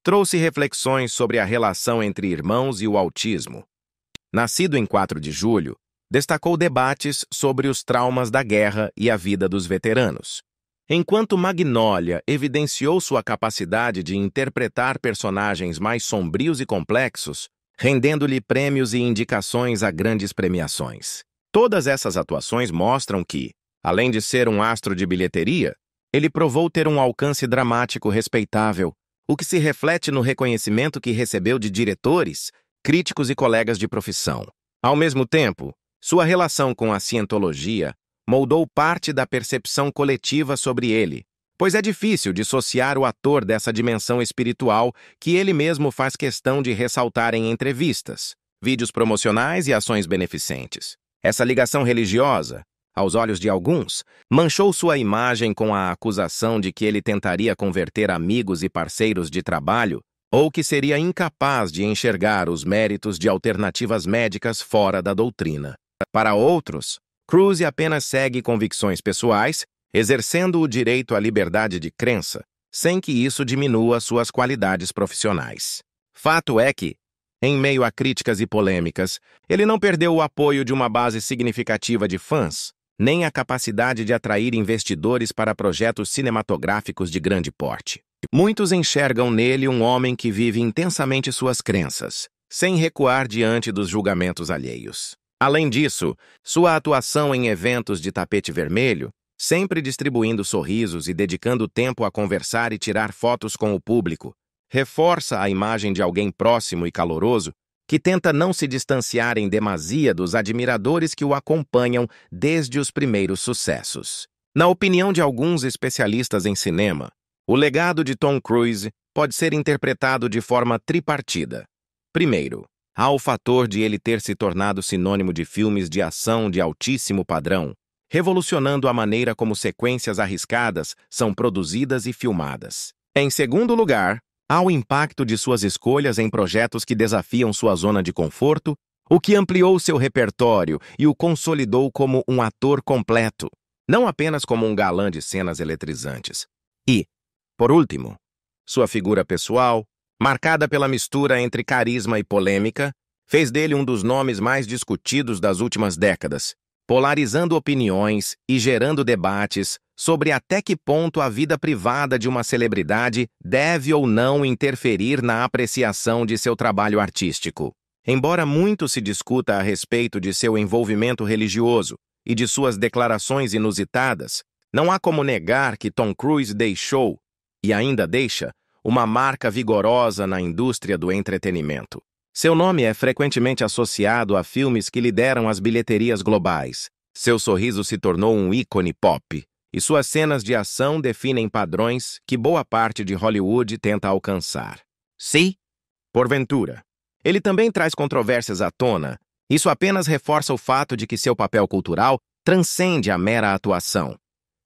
trouxe reflexões sobre a relação entre irmãos e o autismo. Nascido em 4 de julho, destacou debates sobre os traumas da guerra e a vida dos veteranos. Enquanto Magnolia evidenciou sua capacidade de interpretar personagens mais sombrios e complexos, rendendo-lhe prêmios e indicações a grandes premiações. Todas essas atuações mostram que, além de ser um astro de bilheteria, ele provou ter um alcance dramático respeitável, o que se reflete no reconhecimento que recebeu de diretores, críticos e colegas de profissão. Ao mesmo tempo, sua relação com a cientologia moldou parte da percepção coletiva sobre ele, pois é difícil dissociar o ator dessa dimensão espiritual que ele mesmo faz questão de ressaltar em entrevistas, vídeos promocionais e ações beneficentes. Essa ligação religiosa, aos olhos de alguns, manchou sua imagem com a acusação de que ele tentaria converter amigos e parceiros de trabalho ou que seria incapaz de enxergar os méritos de alternativas médicas fora da doutrina. Para outros, Cruise apenas segue convicções pessoais, exercendo o direito à liberdade de crença, sem que isso diminua suas qualidades profissionais. Fato é que, em meio a críticas e polêmicas, ele não perdeu o apoio de uma base significativa de fãs, nem a capacidade de atrair investidores para projetos cinematográficos de grande porte. Muitos enxergam nele um homem que vive intensamente suas crenças, sem recuar diante dos julgamentos alheios. Além disso, sua atuação em eventos de tapete vermelho, sempre distribuindo sorrisos e dedicando tempo a conversar e tirar fotos com o público, reforça a imagem de alguém próximo e caloroso que tenta não se distanciar em demasia dos admiradores que o acompanham desde os primeiros sucessos. Na opinião de alguns especialistas em cinema, o legado de Tom Cruise pode ser interpretado de forma tripartida. Primeiro, há o fator de ele ter se tornado sinônimo de filmes de ação de altíssimo padrão, revolucionando a maneira como sequências arriscadas são produzidas e filmadas. Em segundo lugar, há o impacto de suas escolhas em projetos que desafiam sua zona de conforto, o que ampliou seu repertório e o consolidou como um ator completo, não apenas como um galã de cenas eletrizantes. E, por último, sua figura pessoal, marcada pela mistura entre carisma e polêmica, fez dele um dos nomes mais discutidos das últimas décadas, polarizando opiniões e gerando debates sobre até que ponto a vida privada de uma celebridade deve ou não interferir na apreciação de seu trabalho artístico. Embora muito se discuta a respeito de seu envolvimento religioso e de suas declarações inusitadas, não há como negar que Tom Cruise deixou, e ainda deixa, uma marca vigorosa na indústria do entretenimento. Seu nome é frequentemente associado a filmes que lideram as bilheterias globais. Seu sorriso se tornou um ícone pop, e suas cenas de ação definem padrões que boa parte de Hollywood tenta alcançar. Se, porventura, ele também traz controvérsias à tona, isso apenas reforça o fato de que seu papel cultural transcende a mera atuação.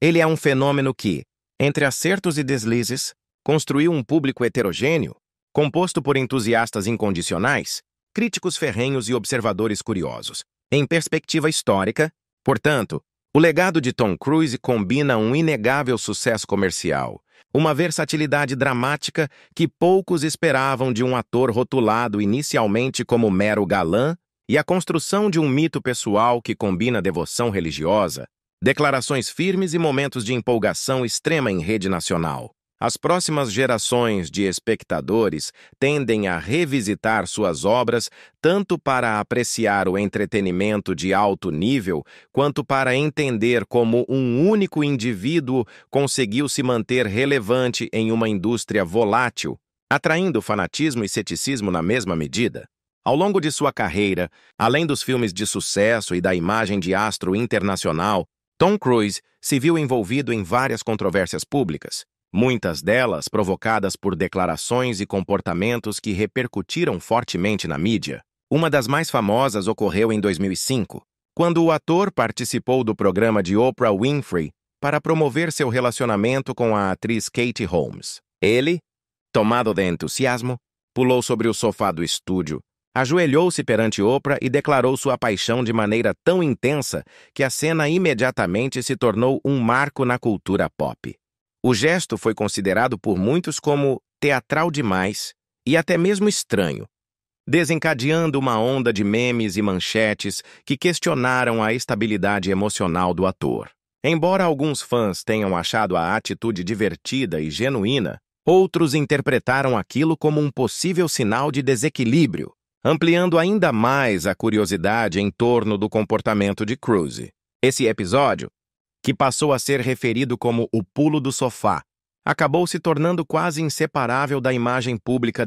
Ele é um fenômeno que, entre acertos e deslizes, construiu um público heterogêneo, composto por entusiastas incondicionais, críticos ferrenhos e observadores curiosos. Em perspectiva histórica, portanto, o legado de Tom Cruise combina um inegável sucesso comercial, uma versatilidade dramática que poucos esperavam de um ator rotulado inicialmente como mero galã, e a construção de um mito pessoal que combina devoção religiosa, declarações firmes e momentos de empolgação extrema em rede nacional. As próximas gerações de espectadores tendem a revisitar suas obras tanto para apreciar o entretenimento de alto nível, quanto para entender como um único indivíduo conseguiu se manter relevante em uma indústria volátil, atraindo fanatismo e ceticismo na mesma medida. Ao longo de sua carreira, além dos filmes de sucesso e da imagem de astro internacional, Tom Cruise se viu envolvido em várias controvérsias públicas, muitas delas provocadas por declarações e comportamentos que repercutiram fortemente na mídia. Uma das mais famosas ocorreu em 2005, quando o ator participou do programa de Oprah Winfrey para promover seu relacionamento com a atriz Katie Holmes. Ele, tomado de entusiasmo, pulou sobre o sofá do estúdio, ajoelhou-se perante Oprah e declarou sua paixão de maneira tão intensa que a cena imediatamente se tornou um marco na cultura pop. O gesto foi considerado por muitos como teatral demais e até mesmo estranho, desencadeando uma onda de memes e manchetes que questionaram a estabilidade emocional do ator. Embora alguns fãs tenham achado a atitude divertida e genuína, outros interpretaram aquilo como um possível sinal de desequilíbrio, ampliando ainda mais a curiosidade em torno do comportamento de Cruise. Esse episódio, que passou a ser referido como o pulo do sofá, acabou se tornando quase inseparável da imagem pública